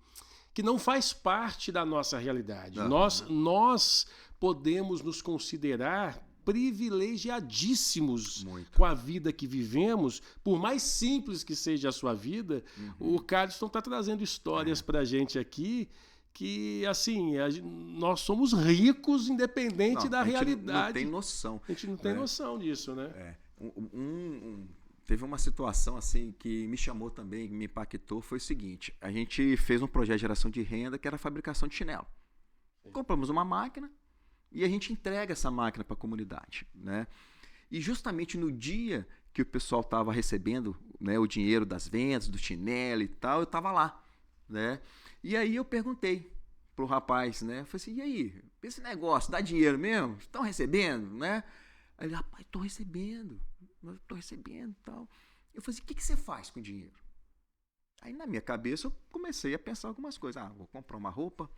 não faz parte da nossa realidade. Nós podemos nos considerar privilegiadíssimos com a vida que vivemos, por mais simples que seja a sua vida. O Carlston está trazendo histórias para a gente aqui que, assim, nós somos ricos independente da realidade. Não tem noção. A gente não tem noção disso, né? Teve uma situação assim que me chamou também, que me impactou, foi o seguinte: a gente fez um projeto de geração de renda que era a fabricação de chinelo. Compramos uma máquina e a gente entrega essa máquina para a comunidade, né? E justamente no dia que o pessoal estava recebendo, né, o dinheiro das vendas, do chinelo e tal, eu estava lá, né? E aí eu perguntei pro rapaz, né? Eu falei assim, e aí, esse negócio dá dinheiro mesmo? Estão recebendo, né? Aí ele, rapaz, estou recebendo e tal. Eu falei assim, o que você faz com o dinheiro? Aí na minha cabeça eu comecei a pensar algumas coisas. Vou comprar uma roupa,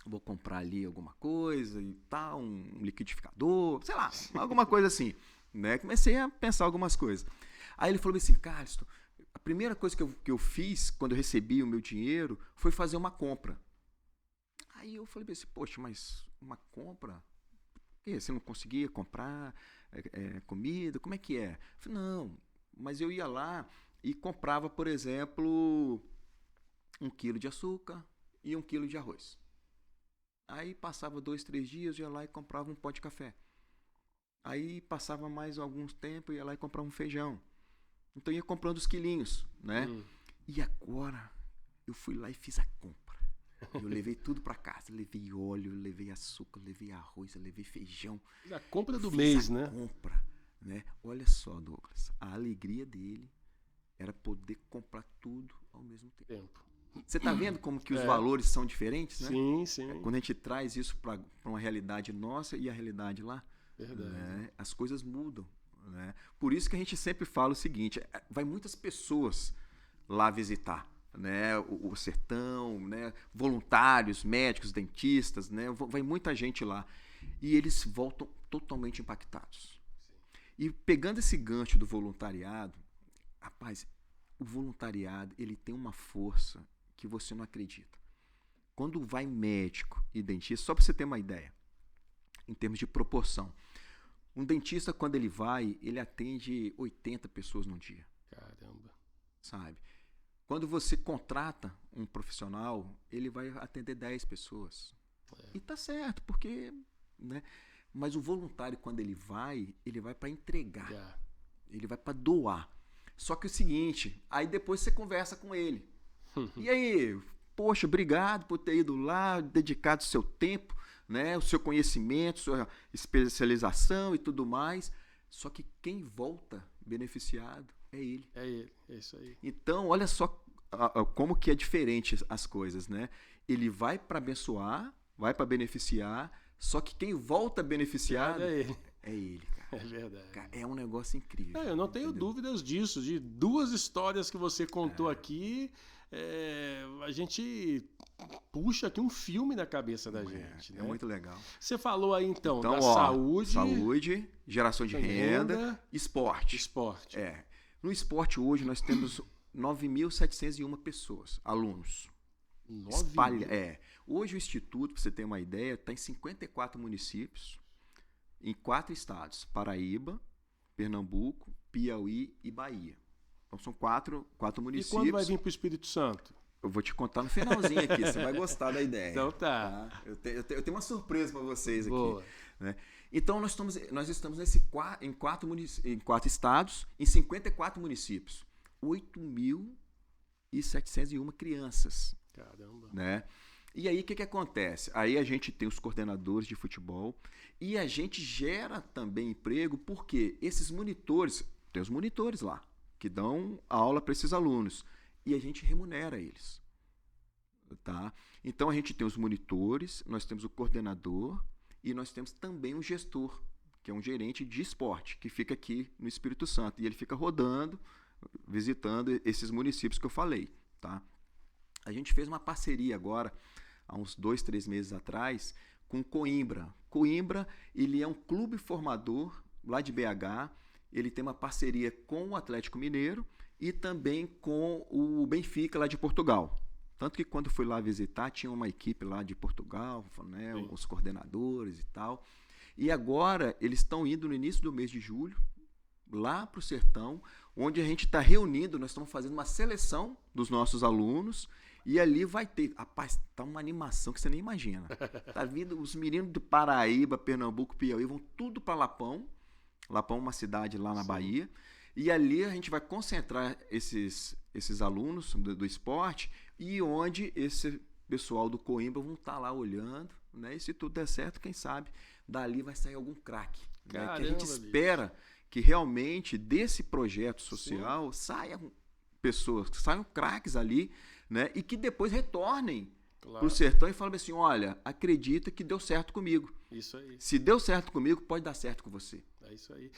vou comprar ali alguma coisa e tal, um liquidificador, sei lá, alguma coisa assim, né? Comecei a pensar algumas coisas. Aí ele falou assim, Carlston, a primeira coisa que eu fiz quando eu recebi o meu dinheiro foi fazer uma compra. Aí eu falei assim, poxa, mas uma compra? Você não conseguia comprar comida? Como é que é? Eu falei, não, mas eu ia lá e comprava, por exemplo, 1 quilo de açúcar e 1 quilo de arroz. Aí passava 2, 3 dias, eu ia lá e comprava um pó de café. Aí passava mais alguns tempos, eu ia lá e comprava um feijão. Então eu ia comprando os quilinhos, né? E agora eu fui lá e fiz a compra. Eu levei tudo para casa, levei óleo, levei açúcar, levei arroz, levei feijão. A compra do mês, né? Compra, né? Olha só, Douglas, a alegria dele era poder comprar tudo ao mesmo tempo. Você tá vendo como que os valores são diferentes, né? Sim, sim. Quando a gente traz isso para uma realidade nossa e a realidade lá, né? As coisas mudam, né? Por isso que a gente sempre fala o seguinte, vai muitas pessoas lá visitar, né, o sertão, né, voluntários, médicos, dentistas, né, vai muita gente lá e eles voltam totalmente impactados. E pegando esse gancho do voluntariado, rapaz, o voluntariado ele tem uma força que você não acredita. Quando vai médico e dentista, só para você ter uma ideia, em termos de proporção, um dentista quando ele vai, ele atende 80 pessoas num dia. Caramba. Sabe? Quando você contrata um profissional, ele vai atender 10 pessoas. E tá certo, porque, né? Mas o voluntário, quando ele vai para entregar. Ele vai para doar. Só que é o seguinte, aí depois você conversa com ele. E aí, poxa, obrigado por ter ido lá, dedicado o seu tempo, né? O seu conhecimento, sua especialização e tudo mais. Só que quem volta beneficiado é ele. É ele, é isso aí. Então, olha só como que é diferente as coisas, né? Ele vai para abençoar, vai para beneficiar, só que quem volta beneficiado é ele. É ele, cara. É verdade. Cara, é um negócio incrível. Eu não tenho dúvidas disso. De 2 histórias que você contou aqui, a gente puxa aqui um filme na cabeça da gente. É muito legal. Você falou aí então da saúde. Saúde, geração de renda, esporte. Esporte. No esporte hoje nós temos 9.701 pessoas, alunos. Hoje o Instituto, para você ter uma ideia, está em 54 municípios, em 4 estados, Paraíba, Pernambuco, Piauí e Bahia. Então são quatro E municípios. quando vai vir para o Espírito Santo? Eu vou te contar no finalzinho aqui, você vai gostar da ideia. Então tá. Eu tenho uma surpresa para vocês aqui. Boa. Né? Então nós estamos em 4 estados, em 54 municípios. 8.701 crianças. Caramba. Né? E aí o que acontece? Aí a gente tem os coordenadores de futebol e a gente gera também emprego porque esses monitores, tem os monitores lá, que dão aula para esses alunos. E a gente remunera eles. Tá? Então a gente tem os monitores, nós temos o coordenador e nós temos também um gestor, que é um gerente de esporte, que fica aqui no Espírito Santo. E ele fica rodando, visitando esses municípios que eu falei. Tá? A gente fez uma parceria agora, há uns 2, 3 meses atrás, com Coimbra. Coimbra, ele é um clube formador lá de BH, ele tem uma parceria com o Atlético Mineiro e também com o Benfica lá de Portugal. Tanto que quando fui lá visitar, tinha uma equipe lá de Portugal, né, os coordenadores e tal. E agora eles estão indo no início do mês de julho, lá para o Sertão, onde a gente está reunindo, nós estamos fazendo uma seleção dos nossos alunos e ali vai ter, rapaz, tá uma animação que você nem imagina. Tá vindo os meninos de Paraíba, Pernambuco, Piauí, vão tudo para Lapão. Lapão é uma cidade lá na Bahia. E ali a gente vai concentrar esses alunos do esporte e onde esse pessoal do Coimbra vão estar lá olhando, né? E se tudo der certo, quem sabe, dali vai sair algum craque. Né? Que a gente espera que realmente desse projeto social saiam pessoas, saiam craques ali, né? E que depois retornem para o sertão e falem assim, olha, acredita que deu certo comigo. Isso aí. Se deu certo comigo, pode dar certo com você. É isso aí.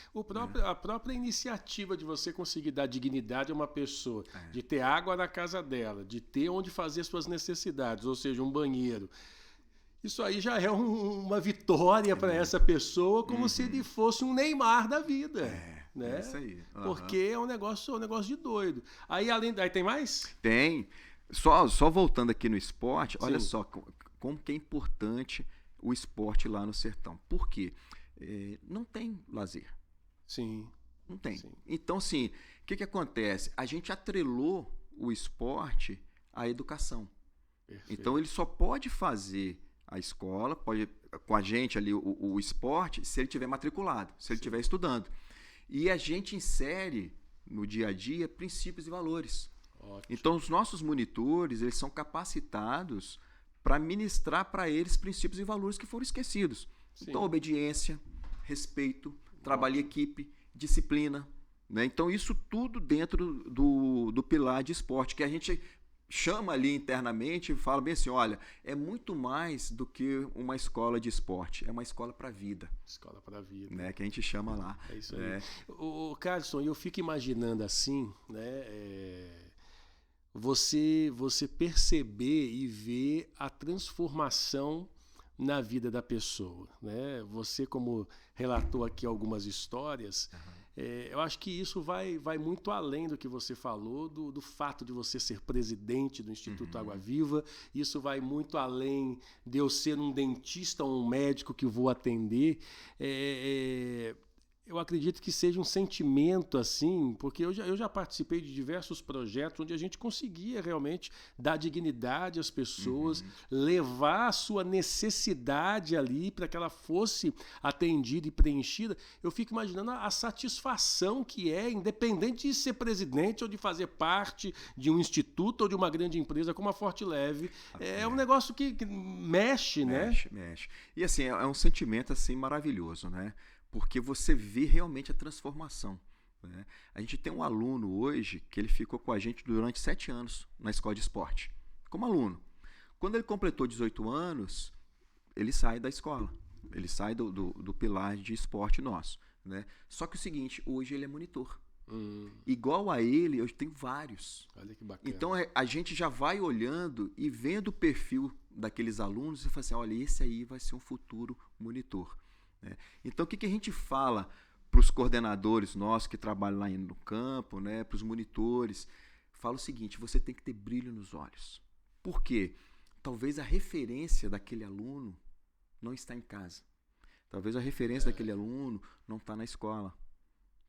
A própria iniciativa de você conseguir dar dignidade a uma pessoa, de ter água na casa dela, de ter onde fazer suas necessidades, ou seja, um banheiro. Isso aí já é uma vitória para essa pessoa, como se ele fosse um Neymar da vida. Né? É isso aí. Porque é um negócio de doido. Aí tem mais? Tem. Só voltando aqui no esporte, olha só como que é importante o esporte lá no sertão. Por quê? Não tem lazer. Sim. Não tem. Sim. Então, assim, o que acontece? A gente atrelou o esporte à educação. Perfeito. Então, ele só pode fazer a escola, pode com a gente ali o esporte, se ele estiver matriculado, se ele estiver estudando. E a gente insere no dia a dia princípios e valores. Ótimo. Então, os nossos monitores, eles são capacitados para ministrar para eles princípios e valores que foram esquecidos. Sim. Então, obediência, respeito, trabalho em equipe, disciplina. Né? Então, isso tudo dentro do pilar de esporte, que a gente chama ali internamente e fala bem assim, olha, é muito mais do que uma escola de esporte, é uma escola para a vida. Escola para a vida. Né? Que a gente chama lá. É isso aí. O Carlson, eu fico imaginando assim, né? Você perceber e ver a transformação na vida da pessoa, né? Você, como relatou aqui algumas histórias, eu acho que isso vai muito além do que você falou, do fato de você ser presidente do Instituto Água Viva. Isso vai muito além de eu ser um dentista ou um médico que vou atender. Eu acredito que seja um sentimento assim, porque eu já participei de diversos projetos onde a gente conseguia realmente dar dignidade às pessoas, levar a sua necessidade ali para que ela fosse atendida e preenchida. Eu fico imaginando a satisfação que é, independente de ser presidente ou de fazer parte de um instituto ou de uma grande empresa como a Forte Leve. É um negócio que mexe, né? Mexe. E assim, é um sentimento assim maravilhoso, né? Porque você vê realmente a transformação. Né? A gente tem um aluno hoje que ele ficou com a gente durante 7 anos na escola de esporte, como aluno. Quando ele completou 18 anos, ele sai da escola, ele sai do pilar de esporte nosso. Né? Só que o seguinte, hoje ele é monitor. Igual a ele, eu tenho vários. Olha que bacana. Então a gente já vai olhando e vendo o perfil daqueles alunos e fala assim, olha, esse aí vai ser um futuro monitor. Então, o que a gente fala para os coordenadores nossos que trabalham lá no campo, né, para os monitores? Fala o seguinte, você tem que ter brilho nos olhos. Por quê? Talvez a referência daquele aluno não está em casa. Talvez a referência daquele aluno não está na escola.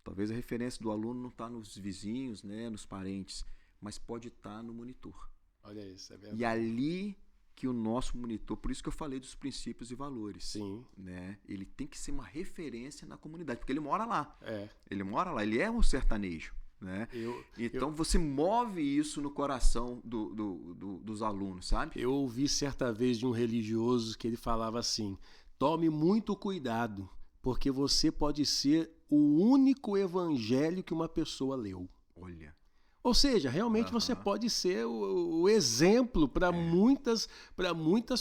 Talvez a referência do aluno não está nos vizinhos, né, nos parentes, mas pode estar no monitor. Olha isso, é verdade. E ali que o nosso monitor, por isso que eu falei dos princípios e valores. Sim. Né? Ele tem que ser uma referência na comunidade, porque ele mora lá. É. Ele mora lá, ele é um sertanejo. Né? Então você move isso no coração dos alunos, sabe? Eu ouvi certa vez de um religioso que ele falava assim: tome muito cuidado, porque você pode ser o único evangelho que uma pessoa leu. Olha. Ou seja, realmente você pode ser o exemplo para muitas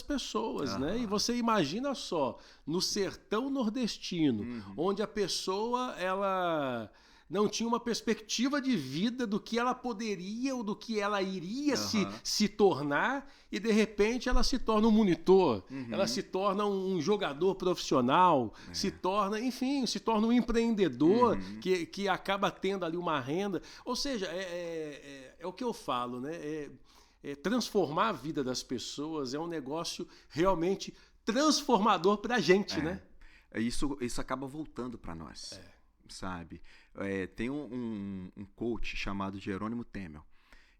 pessoas, né? E você imagina só, no sertão nordestino, onde a pessoa ela não tinha uma perspectiva de vida do que ela poderia ou do que ela iria se tornar, e de repente ela se torna um monitor, ela se torna um jogador profissional, se torna um empreendedor que acaba tendo ali uma renda. Ou seja, é o que eu falo, né? Transformar a vida das pessoas é um negócio realmente transformador para a gente, né? Isso acaba voltando para nós. Sabe? Tem um coach chamado Jerônimo Temel,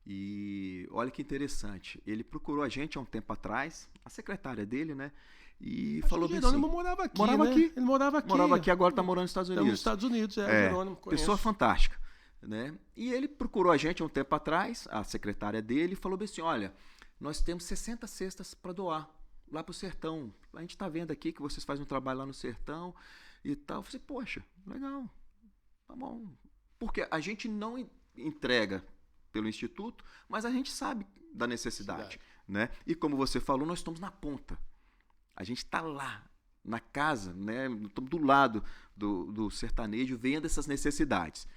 e olha que interessante, ele procurou a gente há um tempo atrás, a secretária dele, né? E falou bem assim. Jerônimo morava aqui, né? Ele morava aqui. Morava aqui, agora está morando nos Estados Unidos. Nos Estados Unidos, Jerônimo, conheço. Pessoa fantástica, né? E ele procurou a gente há um tempo atrás, a secretária dele, e falou bem assim: olha, nós temos 60 cestas para doar lá para o sertão. A gente está vendo aqui que vocês fazem um trabalho lá no sertão e tal. Eu falei: poxa, legal. Tá bom. Porque a gente não entrega pelo Instituto, mas a gente sabe da necessidade. Né? E como você falou, nós estamos na ponta. A gente está lá, na casa, né? Estamos do lado do sertanejo, vendo essas necessidades.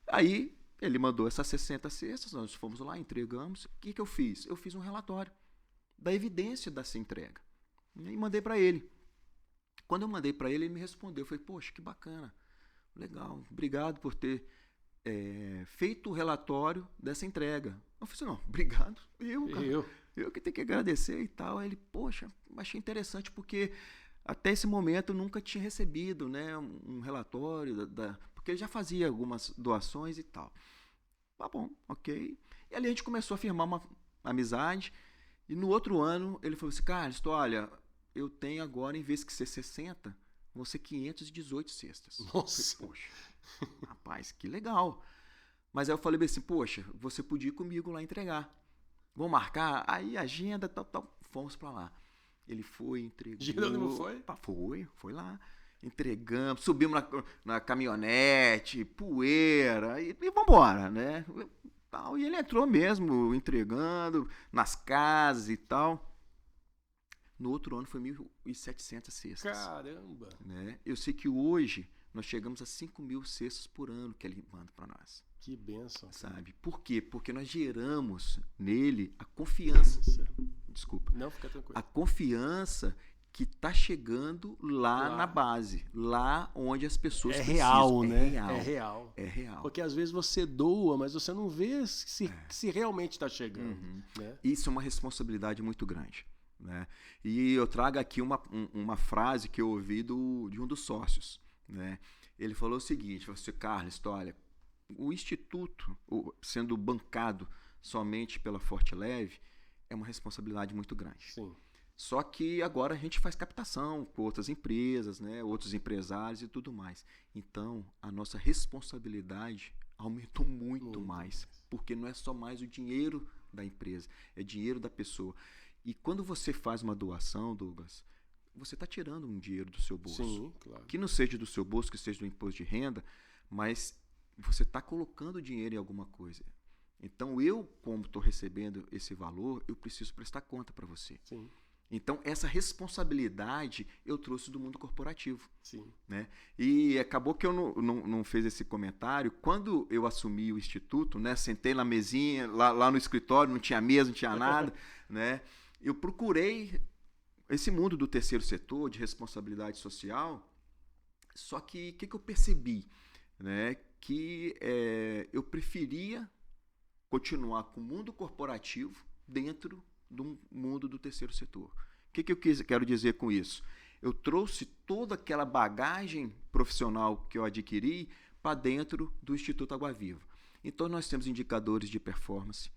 Aí ele mandou essas 60 cestas, nós fomos lá, entregamos. O que eu fiz? Eu fiz um relatório da evidência dessa entrega. E mandei para ele. Quando eu mandei para ele, ele me respondeu. Eu falei: poxa, que bacana. Legal, obrigado por ter feito o relatório dessa entrega. Eu falei assim: não, obrigado, eu que tenho que agradecer e tal. Aí ele: poxa, achei interessante porque até esse momento eu nunca tinha recebido, né, um relatório, porque ele já fazia algumas doações e tal. Tá bom, ok. E ali a gente começou a firmar uma amizade, e no outro ano ele falou assim: Carlos, olha, eu tenho agora, em vez de ser 60, vão ser 518 cestas. Nossa! Poxa, rapaz, que legal. Mas aí eu falei assim: poxa, você podia ir comigo lá entregar. Vamos marcar? Aí agenda, tal. Fomos pra lá. Ele foi, entregou. Jerônimo foi? Foi lá. Entregamos, subimos na caminhonete, poeira, e vambora, né? E ele entrou mesmo, entregando nas casas e tal. No outro ano foi 1.700 cestas. Caramba! Né? Eu sei que hoje nós chegamos a 5.000 cestas por ano que ele manda para nós. Que bênção. Sabe? Por quê? Porque nós geramos nele a confiança. Desculpa. Não, fica tranquilo. A confiança que está chegando lá na base. Lá onde as pessoas precisam. Real, né? É real. Porque às vezes você doa, mas você não vê se realmente está chegando. Né? Isso é uma responsabilidade muito grande. Né? E eu trago aqui uma frase que eu ouvi de um dos sócios. Né? Ele falou o seguinte: você, Carlos, olha, o Instituto, sendo bancado somente pela Forte Leve, é uma responsabilidade muito grande. Sim. Só que agora a gente faz captação com outras empresas, né? Outros empresários e tudo mais. Então, a nossa responsabilidade aumentou muito mais, porque não é só mais o dinheiro da empresa, é dinheiro da pessoa. E quando você faz uma doação, Douglas, você está tirando um dinheiro do seu bolso. Sim, claro. Que não seja do seu bolso, que seja do imposto de renda, mas você está colocando dinheiro em alguma coisa. Então, eu, como estou recebendo esse valor, eu preciso prestar conta para você. Sim. Então, essa responsabilidade eu trouxe do mundo corporativo. Sim. Né? E acabou que eu não fiz esse comentário. Quando eu assumi o Instituto, né, sentei na mesinha, lá no escritório, não tinha mesa, não tinha nada, né? Eu procurei esse mundo do terceiro setor, de responsabilidade social, só que o que eu percebi? Né? Que eu preferia continuar com o mundo corporativo dentro do mundo do terceiro setor. O que eu quero dizer com isso? Eu trouxe toda aquela bagagem profissional que eu adquiri para dentro do Instituto Água Viva. Então, nós temos indicadores de performance,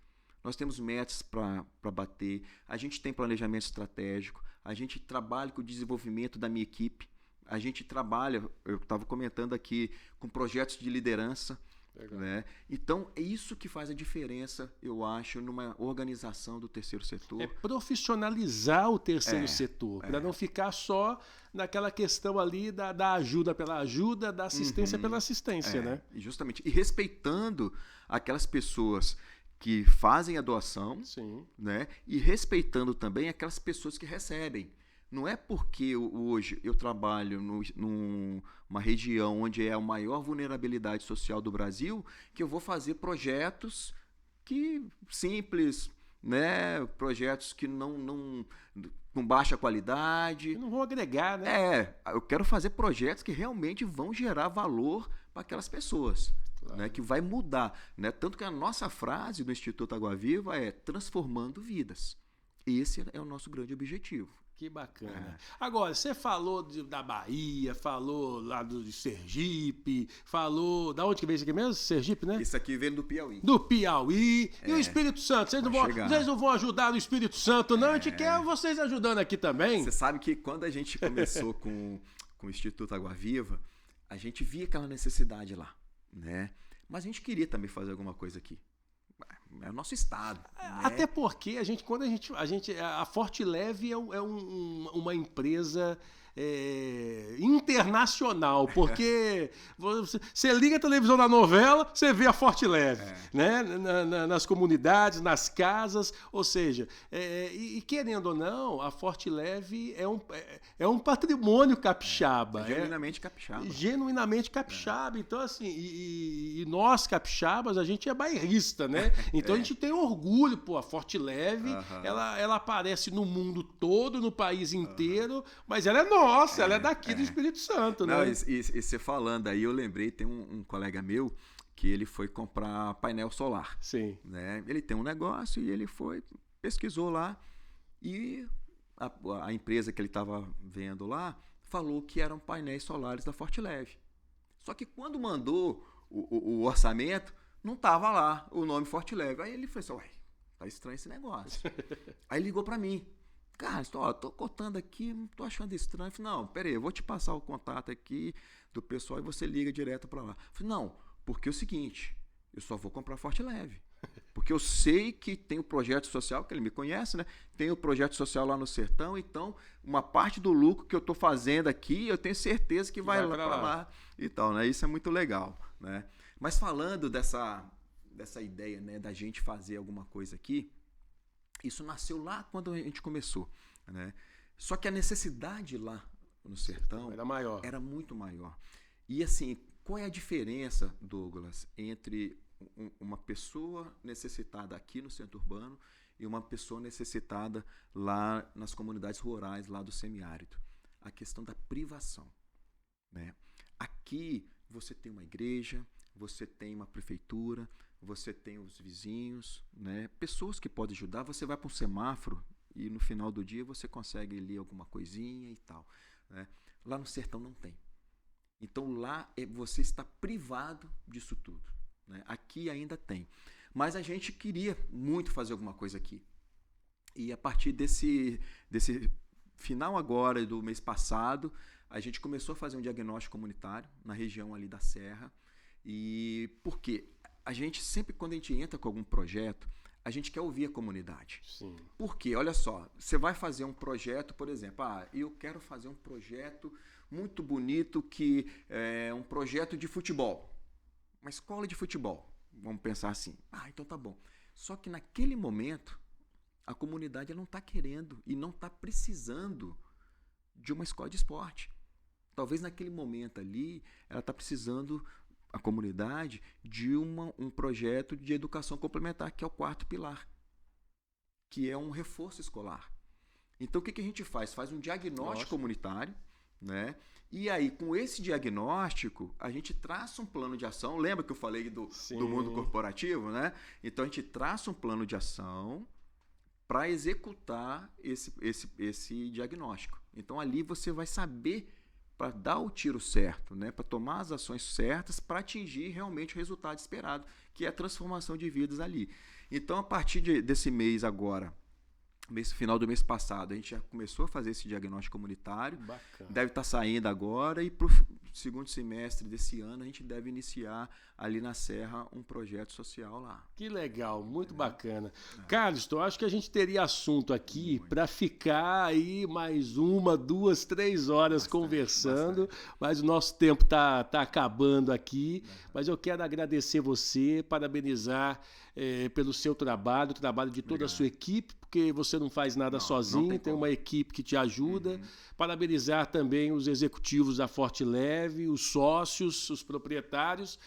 nós temos metas para bater, a gente tem planejamento estratégico, a gente trabalha com o desenvolvimento da minha equipe, a gente trabalha, eu estava comentando aqui, com projetos de liderança. Né? Então, é isso que faz a diferença, eu acho, numa organização do terceiro setor. É profissionalizar o terceiro setor, para não ficar só naquela questão ali da ajuda pela ajuda, da assistência pela assistência. Né? Justamente. E respeitando aquelas pessoas que fazem a doação, Sim. Né? E respeitando também aquelas pessoas que recebem. Não é porque hoje eu trabalho numa região onde é a maior vulnerabilidade social do Brasil que eu vou fazer projetos que simples, né? Projetos que não com baixa qualidade. Não vão agregar, né? Eu quero fazer projetos que realmente vão gerar valor para aquelas pessoas. Claro. Né? Que vai mudar. Né? Tanto que a nossa frase do Instituto Água Viva é transformando vidas. Esse é o nosso grande objetivo. Que bacana. Agora, você falou da Bahia, falou lá do Sergipe, falou... Da onde que veio isso aqui mesmo? Sergipe, né? Isso aqui veio do Piauí. Do Piauí. E o Espírito Santo? Vocês não vão ajudar no Espírito Santo, não? A gente quer vocês ajudando aqui também. Você sabe que quando a gente começou com o Instituto Água Viva, a gente via aquela necessidade lá, né? Mas a gente queria também fazer alguma coisa aqui. É o nosso estado. Né? Até porque a Forte Leve é uma empresa internacional, porque você liga a televisão na novela, você vê a Forte Leve, né? Nas comunidades, nas casas, ou seja, e querendo ou não, a Forte Leve é um patrimônio capixaba. Genuinamente capixaba. Genuinamente capixaba. Então, assim, e nós capixabas, a gente é bairrista, né? Então a gente tem orgulho, pô, a Forte Leve, ela aparece no mundo todo, no país inteiro, mas ela é nossa, ela é daqui do Espírito Santo, né? Não, e você falando aí, eu lembrei, tem um colega meu que ele foi comprar painel solar. Sim. Né? Ele tem um negócio e ele pesquisou lá e a empresa que ele estava vendo lá falou que eram painéis solares da Forte Leve. Só que quando mandou o orçamento, não estava lá o nome Forte Leve. Aí ele falou assim, tá estranho esse negócio. Aí ligou para mim. Cara, tô cotando aqui, não tô achando estranho. Eu falei, não, peraí, eu vou te passar o contato aqui do pessoal e você liga direto para lá. Eu falei, não, porque é o seguinte, eu só vou comprar Forte Leve. Porque eu sei que tem o projeto social, que ele me conhece, né? Tem o projeto social lá no Sertão, então uma parte do lucro que eu tô fazendo aqui, eu tenho certeza que vai lá para lá e tal, né? Isso é muito legal, né? Mas falando dessa ideia, né, da gente fazer alguma coisa aqui, isso nasceu lá quando a gente começou, né? Só que a necessidade lá no Sertão era muito maior. E assim, qual é a diferença, Douglas, entre uma pessoa necessitada aqui no centro urbano e uma pessoa necessitada lá nas comunidades rurais, lá do semiárido? A questão da privação, né? Aqui você tem uma igreja, você tem uma prefeitura, você tem os vizinhos, né? Pessoas que podem ajudar. Você vai para um semáforo e no final do dia você consegue ler alguma coisinha e tal, né? Lá no sertão não tem. Então lá você está privado disso tudo, né? Aqui ainda tem. Mas a gente queria muito fazer alguma coisa aqui. E a partir desse final agora do mês passado, a gente começou a fazer um diagnóstico comunitário na região ali da Serra. E por quê? A gente sempre, quando a gente entra com algum projeto, a gente quer ouvir a comunidade. Sim. Por quê? Olha só, você vai fazer um projeto, por exemplo, eu quero fazer um projeto muito bonito que é um projeto de futebol. Uma escola de futebol. Vamos pensar assim. Então tá bom. Só que naquele momento, a comunidade não está querendo e não está precisando de uma escola de esporte. Talvez naquele momento ali, ela está precisando... a comunidade de um projeto de educação complementar, que é o 4º pilar, que é um reforço escolar. Então, o que a gente faz? Faz um diagnóstico comunitário, né? E aí, com esse diagnóstico, a gente traça um plano de ação. Lembra que eu falei do mundo corporativo, né? Então, a gente traça um plano de ação para executar esse diagnóstico. Então, ali você vai saber para dar o tiro certo, né? Para tomar as ações certas para atingir realmente o resultado esperado, que é a transformação de vidas ali. Então, a partir desse mês agora, final do mês passado, a gente já começou a fazer esse diagnóstico comunitário. Bacana. Deve estar saindo agora e para o segundo semestre desse ano a gente deve iniciar ali na Serra um projeto social lá. Que legal, muito bacana. Carlos, eu acho que a gente teria assunto aqui para ficar aí mais 1, 2, 3 horas conversando, mas o nosso tempo tá acabando aqui. Mas eu quero agradecer você, parabenizar pelo seu trabalho, o trabalho de toda a sua equipe, porque você não faz nada sozinho, tem uma equipe que te ajuda. Parabenizar também os executivos da Forte Leve, os sócios, os proprietários,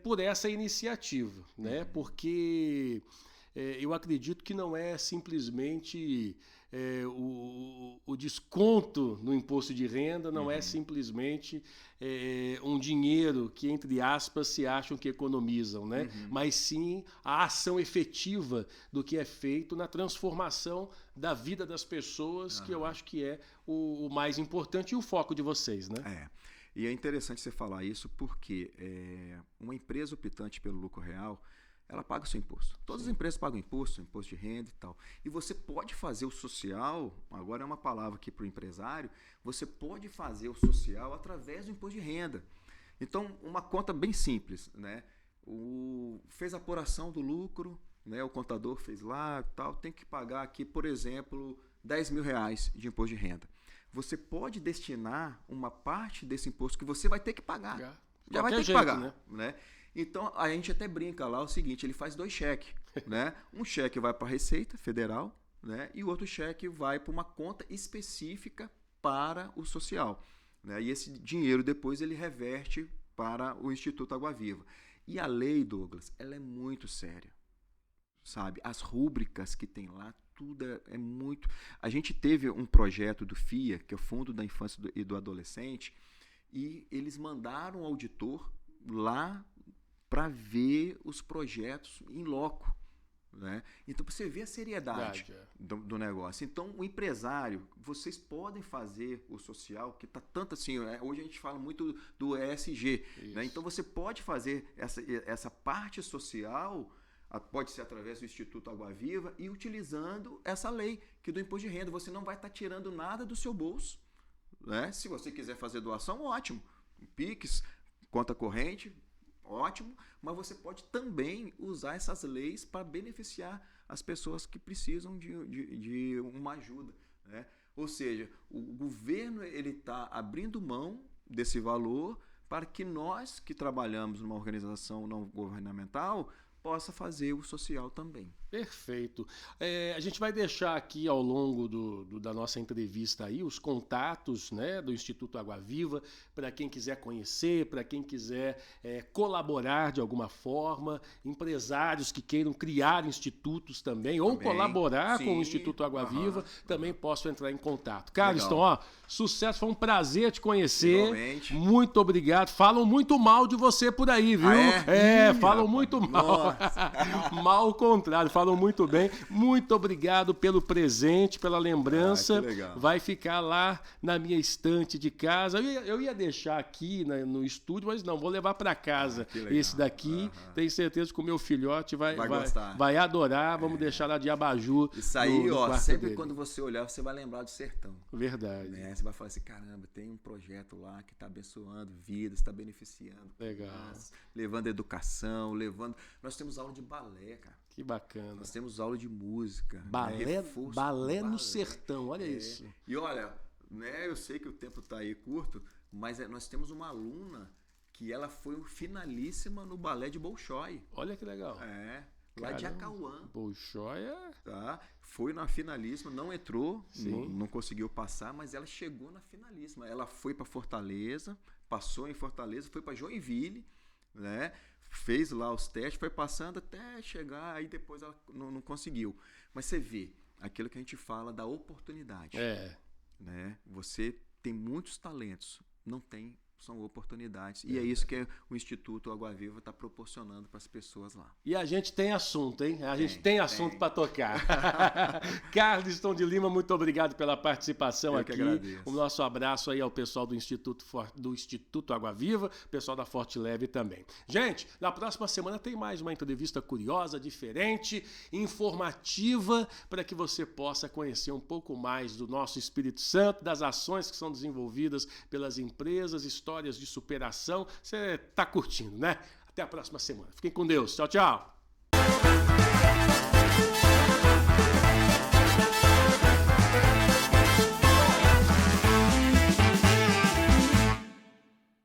por essa iniciativa, né? Porque eu acredito que não é simplesmente o desconto no imposto de renda, não é simplesmente um dinheiro que, entre aspas, se acham que economizam, né? Mas sim a ação efetiva do que é feito na transformação da vida das pessoas, que eu acho que é o mais importante e o foco de vocês, né? E é interessante você falar isso porque uma empresa optante pelo lucro real, ela paga o seu imposto. Todas as empresas pagam imposto de renda e tal. E você pode fazer o social, agora é uma palavra aqui para o empresário, você pode fazer o social através do imposto de renda. Então, uma conta bem simples, né? Fez a apuração do lucro, né? O contador fez lá tal, tem que pagar aqui, por exemplo, R$10.000 de imposto de renda. Você pode destinar uma parte desse imposto que você vai ter que pagar. Já vai ter que pagar, né? Então, a gente até brinca lá o seguinte, ele faz 2 cheques, né? Um cheque vai para a Receita Federal, né? E o outro cheque vai para uma conta específica para o social, né? E esse dinheiro depois ele reverte para o Instituto Água Viva. E a lei, Douglas, ela é muito séria, sabe? As rúbricas que tem lá, tudo é muito... A gente teve um projeto do FIA, que é o Fundo da Infância e do Adolescente, e eles mandaram um auditor lá para ver os projetos em loco, né? Então, você vê a seriedade do negócio. Então, o empresário, vocês podem fazer o social, que está tanto assim, hoje a gente fala muito do ESG, né? Então, você pode fazer essa parte social, pode ser através do Instituto Água Viva, e utilizando essa lei, que do imposto de renda, você não vai estar tirando nada do seu bolso, né? Se você quiser fazer doação, ótimo. Pix, conta corrente, ótimo, mas você pode também usar essas leis para beneficiar as pessoas que precisam de uma ajuda, né? Ou seja, o governo está abrindo mão desse valor para que nós que trabalhamos numa organização não governamental possa fazer o social também. Perfeito. A gente vai deixar aqui ao longo da nossa entrevista aí os contatos, né, do Instituto Água Viva, para quem quiser conhecer, para quem quiser colaborar de alguma forma, empresários que queiram criar institutos também, ou colaborar com o Instituto Água Viva, também possam entrar em contato. Carlos, então, sucesso, foi um prazer te conhecer. Igualmente. Muito obrigado. Falam muito mal de você por aí, viu? Falam muito mal. Mal ao contrário, falam muito bem. Muito obrigado pelo presente, pela lembrança. Vai ficar lá na minha estante de casa. Eu ia deixar aqui no estúdio, mas não, vou levar para casa esse daqui. Tenho certeza que o meu filhote vai gostar. Vai adorar. Vamos deixar lá de abajur. Isso aí, sempre dele. Quando você olhar, você vai lembrar do sertão. Verdade. Né? Você vai falar assim, caramba, tem um projeto lá que está abençoando vidas, está beneficiando. Legal. Levando educação, Nós temos aula de balé, cara. Que bacana. Nós temos aula de música. Balé no sertão, olha isso. E olha, né, eu sei que o tempo está aí curto, mas nós temos uma aluna que ela foi finalíssima no balé de Bolshoi. Olha que legal. Lá de Acauã. Bolshoi tá? Foi na finalíssima, não entrou, não conseguiu passar, mas ela chegou na finalíssima. Ela foi para Fortaleza, passou em Fortaleza, foi para Joinville, né? Fez lá os testes, foi passando até chegar, aí depois ela não conseguiu. Mas você vê, aquilo que a gente fala da oportunidade. Né? Você tem muitos talentos, não tem são oportunidades. E é isso que o Instituto Água Viva está proporcionando para as pessoas lá. E a gente tem assunto, hein? A gente tem assunto para tocar. Carliston de Lima, muito obrigado pela participação aqui. Eu que agradeço. O nosso abraço aí ao pessoal do Instituto Água Viva, pessoal da Forte Leve também. Gente, na próxima semana tem mais uma entrevista curiosa, diferente, informativa, para que você possa conhecer um pouco mais do nosso Espírito Santo, das ações que são desenvolvidas pelas empresas, histórias de superação. Você está curtindo, né? Até a próxima semana. Fiquem com Deus. Tchau, tchau.